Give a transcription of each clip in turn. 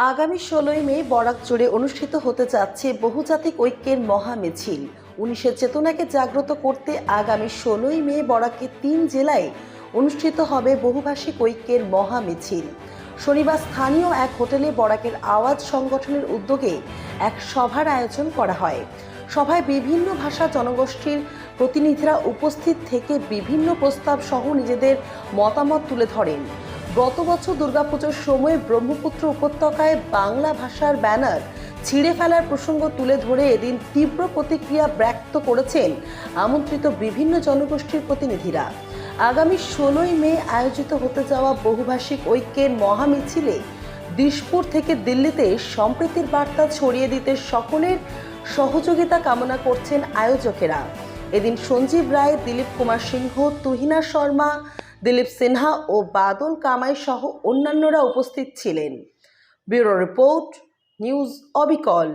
আগামী ১৬ই মে বরাক জুড়ে অনুষ্ঠিত হতে যাচ্ছে বহুজাতিক ঐক্যের মহামিছিল। ১৯-এর চেতনাকে জাগ্রত করতে আগামী ১৬ই মে বরাকে ৩ জেলায় অনুষ্ঠিত হবে বহুভাষিক ঐক্যের মহামিছিল। শনিবার স্থানীয় এক হোটেলে বরাকের আওয়াজ সংগঠনের উদ্যোগে এক সভার আয়োজন করা হয়। সভায় বিভিন্ন ভাষা জনগোষ্ঠীর প্রতিনিধিরা উপস্থিত থেকে বিভিন্ন প্রস্তাব সহ নিজেদের মতামত তুলে ধরেন। গত বছর দুর্গাপুজোর সময় ব্রহ্মপুত্র উপত্যকায় বাংলা ভাষার ব্যানার ছিঁড়ে ফেলার প্রসঙ্গ তুলে ধরে এদিন তীব্র প্রতিক্রিয়া ব্যক্ত করেছেন আমন্ত্রিত বিভিন্ন জনগোষ্ঠীর প্রতিনিধিরা। আগামী ১৬ই মে আয়োজিত হতে যাওয়া বহুভাষিক ঐক্যের মহামিছিলে দিশপুর থেকে দিল্লিতে সম্প্রীতির বার্তা ছড়িয়ে দিতে সকলের সহযোগিতা কামনা করছেন আয়োজকেরা। এদিন সঞ্জীব রায়, দিলীপ কুমার সিংহ, তুহিনা শর্মা, দিলীপ সিনহা ও বাদল কামাই সহ অন্যান্যরা উপস্থিত ছিলেন। ব্যুরো রিপোর্ট, নিউজ অবিকল।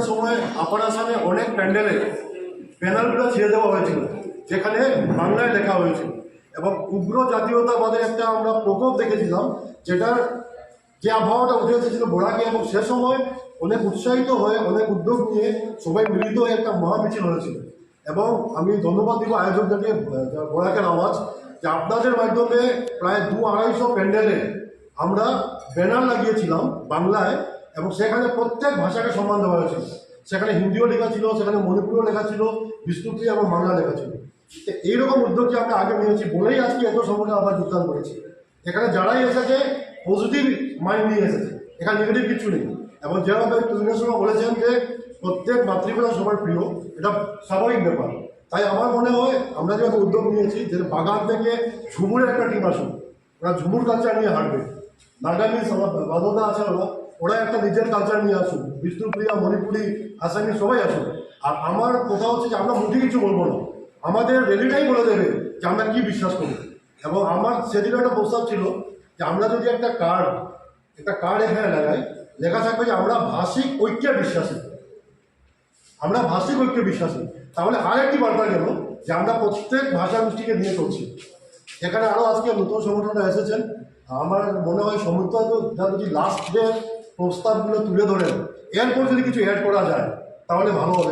সময় আপার আসামে অনেক প্যান্ডেলে ব্যানারগুলো ছেড়ে দেওয়া হয়েছিল, যেখানে বাংলায় লেখা হয়েছিল এবং উগ্র জাতীয়তাবাদের একটা আমরা প্রকোপ দেখেছিলাম, যেটার যে আবহাওয়াটা উঠে এসেছিল বরাকে, এবং সে সময় অনেক উৎসাহিত হয়ে অনেক উদ্যোগ নিয়ে সবাই মিলিত হয়ে একটা মহামিছিল হয়েছিল। এবং আমি ধন্যবাদ দিব আয়োজকদেরকে, বরাকের আওয়াজ, যে আপনাদের মাধ্যমে প্রায় ২-২৫০ প্যান্ডেলে আমরা ব্যানার লাগিয়েছিলাম বাংলায়, এবং সেখানে প্রত্যেক ভাষাকে সম্মান দেওয়া হয়েছিল। সেখানে হিন্দিও লেখা ছিল, সেখানে মণিপুরিও লেখা ছিল, বিষ্ণুপ্রিয়া এবং বাংলা লেখা ছিল। এইরকম উদ্যোগকে আমরা আগে নিয়েছি বলেই আজকে এত সময় আবার যোগদান করেছি। এখানে যারাই এসেছে পজিটিভ মাইন্ড নিয়ে এসেছে, এখানে নেগেটিভ কিছু নেই। এবং যেভাবে তুহিনের সময় বলেছেন যে প্রত্যেক মাতৃভাষা সবার প্রিয়, এটা স্বাভাবিক ব্যাপার। তাই আমার মনে হয় আমরা যেভাবে উদ্যোগ নিয়েছি যে বাগান থেকে ঝুমুরের একটা টিম আসুন, ওরা ঝুমুর কালচার নিয়ে হাঁটবে। নাগামিজ আমার বাদলদা আছে, ওরা একটা নিজের কালচার নিয়ে আসুন, বিষ্ণুপ্রিয়া, মণিপুরি, আসামি সবাই আসুন। আর আমার কথা হচ্ছে যে আমরা মুখে কিছু বলবো না, আমাদের রেলিটাই বলে দেবে যে আমরা কী বিশ্বাস করি। এবং আমার সেদিন একটা প্রস্তাব ছিল যে আমরা যদি একটা কার্ড এখানে লাগাই, লেখা থাকবে যে আমরা ভাষিক ঐক্যে বিশ্বাসী, আমরা ভাষিক ঐক্যে বিশ্বাসী, তাহলে আরেকটি বার্তা গেল যে আমরা প্রত্যেক ভাষা গোষ্ঠীকে নিয়ে চলছি। এখানে আরও আজকে নতুন সংগঠনটা এসেছেন, আমার মনে হয় সমুদ্র যদি লাস্ট ডে প্রস্তাবগুলো তুলে ধরেন, এরপর যদি কিছু অ্যাড করা যায় তাহলে ভালো হবে।